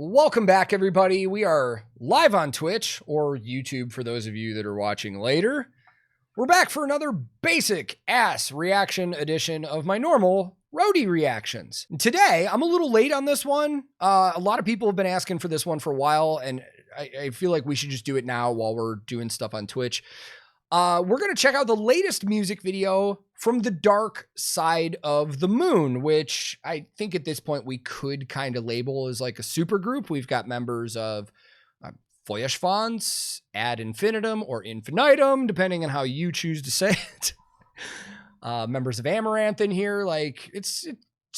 Welcome back, everybody. We are live on Twitch or YouTube for those of you that are watching later. We're back for another basic ass reaction edition of my normal Roadie reactions. And today, I'm a little late on this one. A lot of people have been asking for this one for a while, and I feel like we should just do it now while we're doing stuff on Twitch. We're going to check out the latest music video from the Dark Side of the Moon, which I think at this point we could kind of label as like a super group. We've got members of Feuerschwanz, Ad Infinitum, or Infinitum, depending on how you choose to say it. Members of Amaranthe in here. Like it's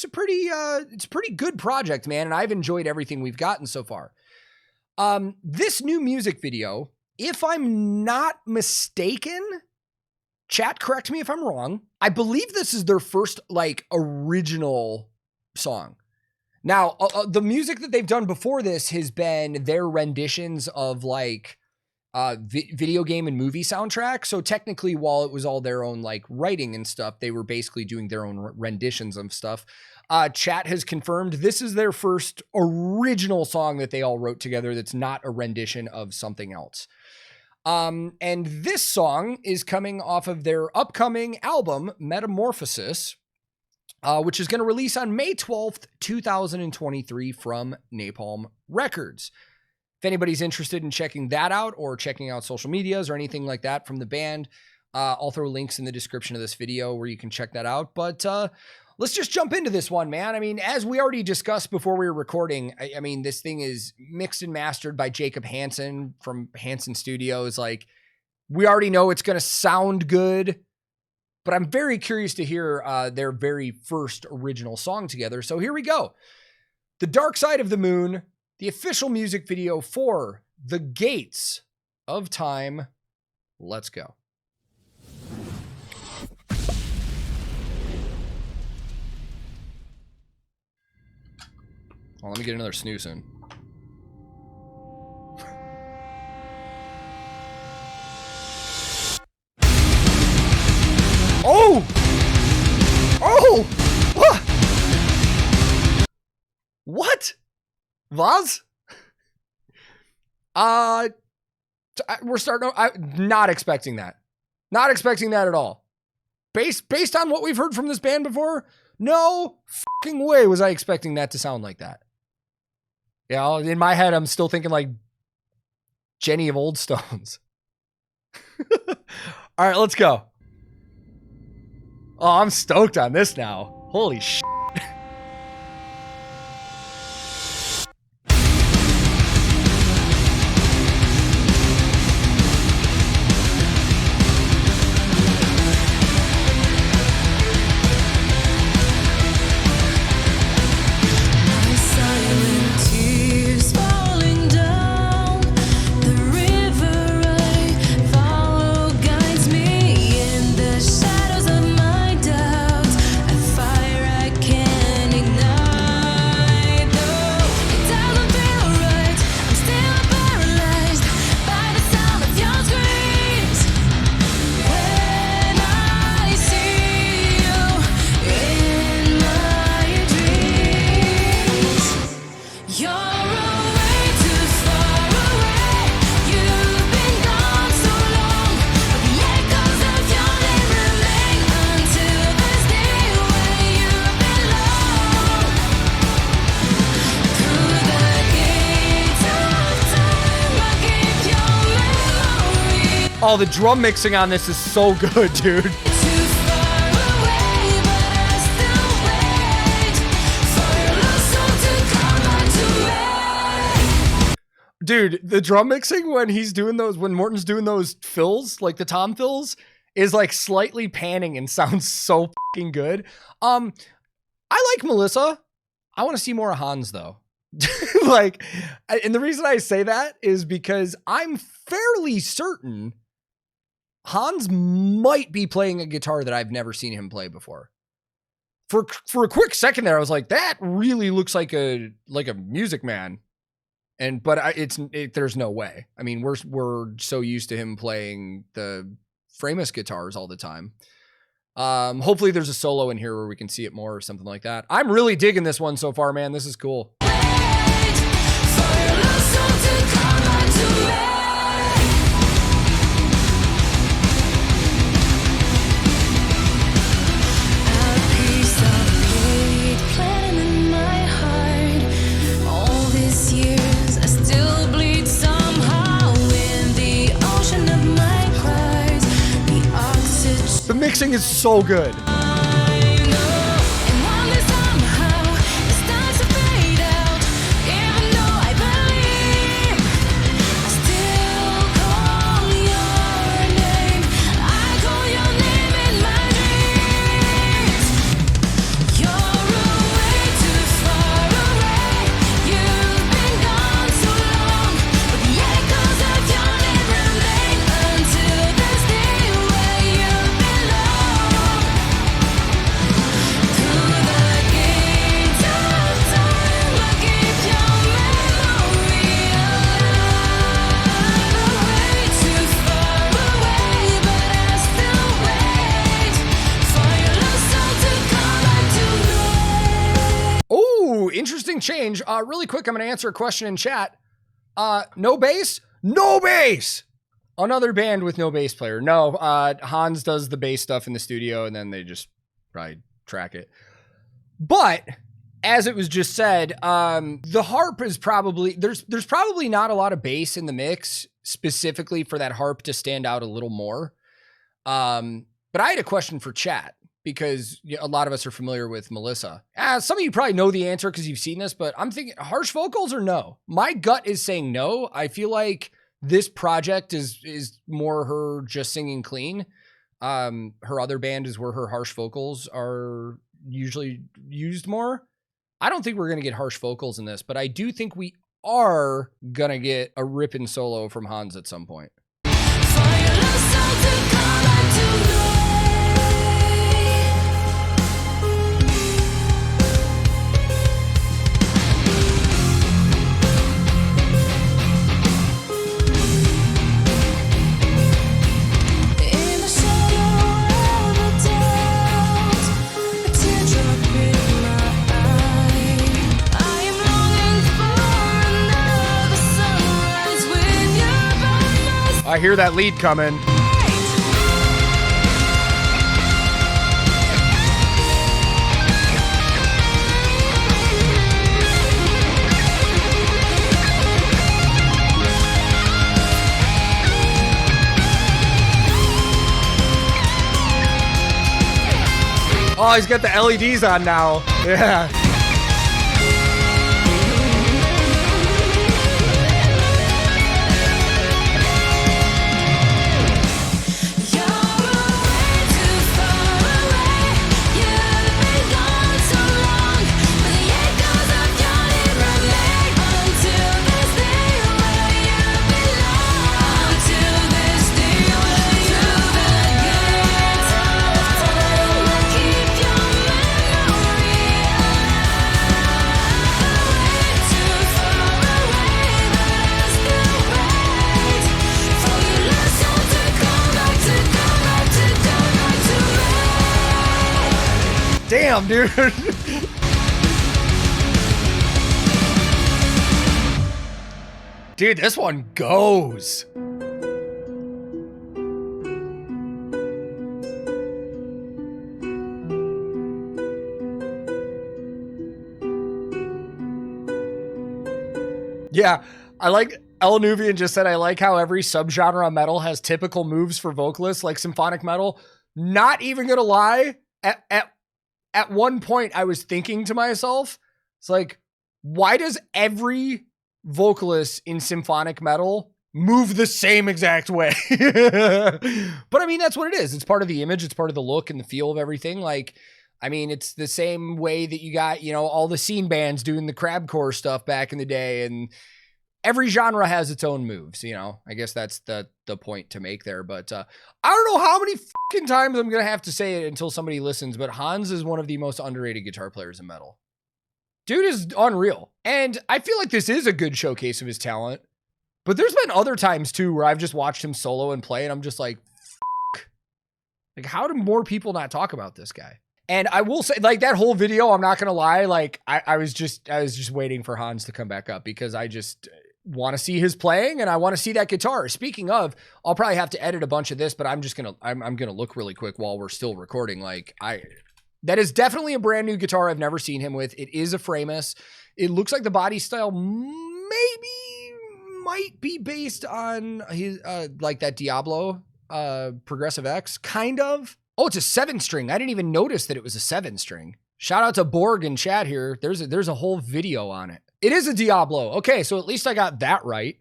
a pretty good project, man, and I've enjoyed everything we've gotten so far. This new music video, if I'm not mistaken, chat, correct me if I'm wrong, I believe this is their first like original song. Now, the music that they've done before this has been their renditions of like video game and movie soundtrack. So technically, while it was all their own like writing and stuff, they were basically doing their own renditions of stuff. Chat has confirmed this is their first original song that they all wrote together that's not a rendition of something else. And this song is coming off of their upcoming album, Metamorphosis, which is going to release on May 12th, 2023 from Napalm Records. If anybody's interested in checking that out or checking out social medias or anything like that from the band, I'll throw links in the description of this video where you can check that out. But let's just jump into this one, man. I mean, as we already discussed before we were recording, I mean, this thing is mixed and mastered by Jacob Hansen from Hansen Studios. Like, we already know it's going to sound good, but I'm very curious to hear their very first original song together. So here we go. The Dark Side of the Moon, the official music video for The Gates of Time. Let's go. Well, let me get another snooze in. Oh! Oh! What? Was? We're starting. I'm not expecting that. Not expecting that at all. Based on what we've heard from this band before, no fucking way was I expecting that to sound like that. You know, in my head, I'm still thinking like Jenny of Old Stones. All right, let's go. Oh, I'm stoked on this now. Holy shit. Oh, the drum mixing on this is so good, dude. Dude, the drum mixing when he's doing those, when Morton's doing those fills, like the tom fills, is like slightly panning and sounds so fucking good. I like Melissa. I want to see more of Hans though. Like, and the reason I say that is because I'm fairly certain Hans might be playing a guitar that I've never seen him play before. For a quick second there, I was like, that really looks like a Music Man. But there's no way. I mean, we're so used to him playing the Framus guitars all the time. Hopefully there's a solo in here where we can see it more or something like that. I'm really digging this one so far, man. This is cool. The mixing is so good. Interesting change. Really quick, I'm going to answer a question in chat. No bass? No bass! Another band with no bass player. No, Hans does the bass stuff in the studio, and then they just probably track it. But, as it was just said, the harp is probably... There's probably not a lot of bass in the mix, specifically for that harp to stand out a little more. But I had a question for chat, because a lot of us are familiar with Melissa. Some of you probably know the answer because you've seen this, but I'm thinking harsh vocals or no? My gut is saying no. I feel like this project is more her just singing clean. Her other band is where her harsh vocals are usually used more. I don't think we're going to get harsh vocals in this, but I do think we are going to get a ripping solo from Hans at some point. I hear that lead coming. Oh, he's got the LEDs on now. Yeah. Damn, dude. Dude, this one goes. Yeah, I like El Nubian just said, I like how every subgenre of metal has typical moves for vocalists like symphonic metal. Not even gonna lie, at one point I was thinking to myself, it's like, why does every vocalist in symphonic metal move the same exact way? But I mean, that's what it is. It's part of the image. It's part of the look and the feel of everything. Like, I mean, it's the same way that you got, you know, all the scene bands doing the crabcore stuff back in the day, and every genre has its own moves, you know. I guess that's the point to make there. But I don't know how many fucking times I'm going to have to say it until somebody listens, but Hans is one of the most underrated guitar players in metal. Dude is unreal. And I feel like this is a good showcase of his talent. But there's been other times too where I've just watched him solo and play, and I'm just like, fuck. Like, how do more people not talk about this guy? And I will say, like, that whole video, I'm not going to lie, like, I was just waiting for Hans to come back up, because want to see his playing and I want to see that guitar. Speaking of, I'll probably have to edit a bunch of this, but I'm going to look really quick while we're still recording. Like that is definitely a brand new guitar I've never seen him with. It is a Framus. It looks like the body style might be based on his, like that Diablo, Progressive X, kind of. Oh, it's a 7-string. I didn't even notice that it was a 7-string. Shout out to Borg in chat here. There's a whole video on it. It is a Diablo. Okay, so at least I got that right.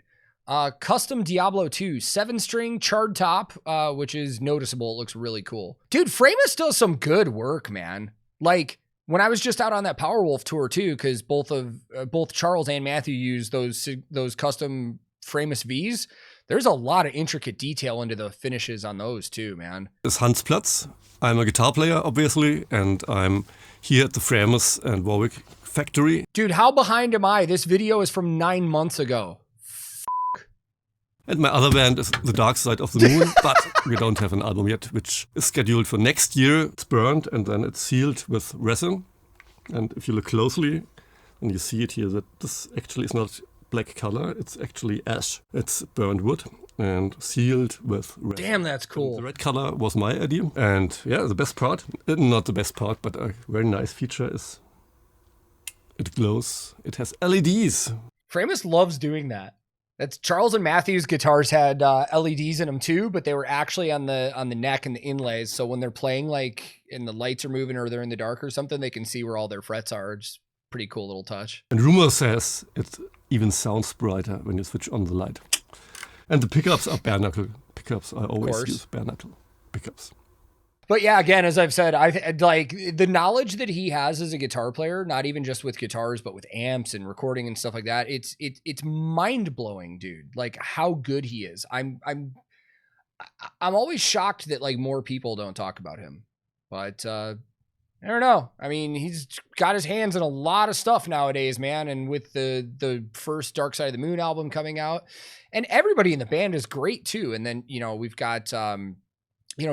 Custom Diablo 2, 7-string charred top, which is noticeable. It looks really cool. Dude, Framus does some good work, man. Like, when I was just out on that Powerwolf tour too, because both Charles and Matthew use those custom Framus Vs, there's a lot of intricate detail into the finishes on those too, man. It's Hansplatz. I'm a guitar player, obviously, and I'm here at the Framus and Warwick factory. Dude, how behind am I? This video is from 9 months ago. And my other band is The Dark Side of the Moon, but we don't have an album yet, which is scheduled for next year. It's burned and then it's sealed with resin. And if you look closely, and you see it here, that this actually is not black color, it's actually ash. It's burned wood and sealed with resin. Damn, that's cool. And the red color was my idea. And yeah, the best part, not the best part, but a very nice feature is it glows. It has LEDs. Framus loves doing that. That's Charles and Matthew's guitars had LEDs in them too, but they were actually on the neck and the inlays. So when they're playing, like, and the lights are moving or they're in the dark or something, they can see where all their frets are. Just pretty cool little touch. And rumor says it even sounds brighter when you switch on the light. And the pickups are bare knuckle pickups. I always use bare knuckle pickups. But yeah, again, as I've said, I like the knowledge that he has as a guitar player, not even just with guitars, but with amps and recording and stuff like that. It's mind blowing, dude. Like how good he is. I'm always shocked that like more people don't talk about him, but I don't know. I mean, he's got his hands in a lot of stuff nowadays, man. And with the first Dark Side of the Moon album coming out, and everybody in the band is great too. And then, you know, we've got,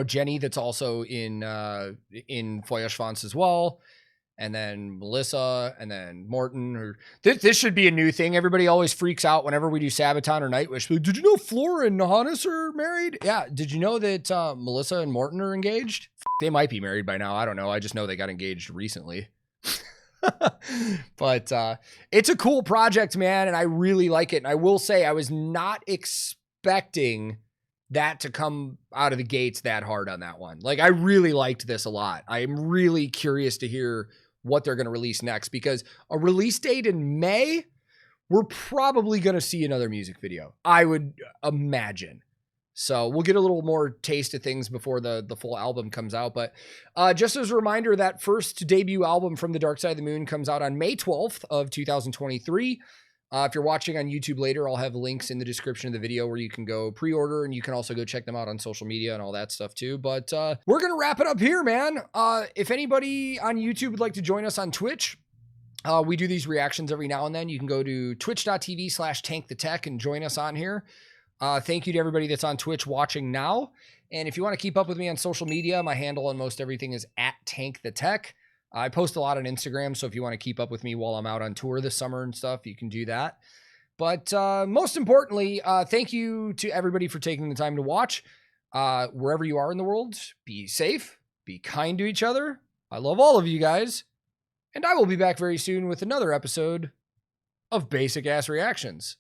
Jenny that's also in Feuerschwanz as well. And then Melissa and then Morton. This should be a new thing. Everybody always freaks out whenever we do Sabaton or Nightwish. Like, did you know Flora and Hannes are married? Yeah. Did you know that Melissa and Morton are engaged? They might be married by now. I don't know. I just know they got engaged recently. But it's a cool project, man. And I really like it. And I will say I was not expecting that to come out of the gates that hard on that one. Like I really liked this a lot. I am really curious to hear what they're going to release next, because a release date in May, we're probably going to see another music video, I would imagine. So we'll get a little more taste of things before the full album comes out. But just as a reminder, that first debut album from the Dark Side of the Moon comes out on May 12th of 2023. If you're watching on YouTube later, I'll have links in the description of the video where you can go pre-order, and you can also go check them out on social media and all that stuff too. But we're going to wrap it up here, man. If anybody on YouTube would like to join us on Twitch, we do these reactions every now and then. You can go to twitch.tv/TankTheTech and join us on here. Thank you to everybody that's on Twitch watching now. And if you want to keep up with me on social media, my handle on most everything is @TankTheTech. I post a lot on Instagram, so if you want to keep up with me while I'm out on tour this summer and stuff, you can do that. But most importantly, thank you to everybody for taking the time to watch. Wherever you are in the world, be safe, be kind to each other. I love all of you guys. And I will be back very soon with another episode of Basic Ass Reactions.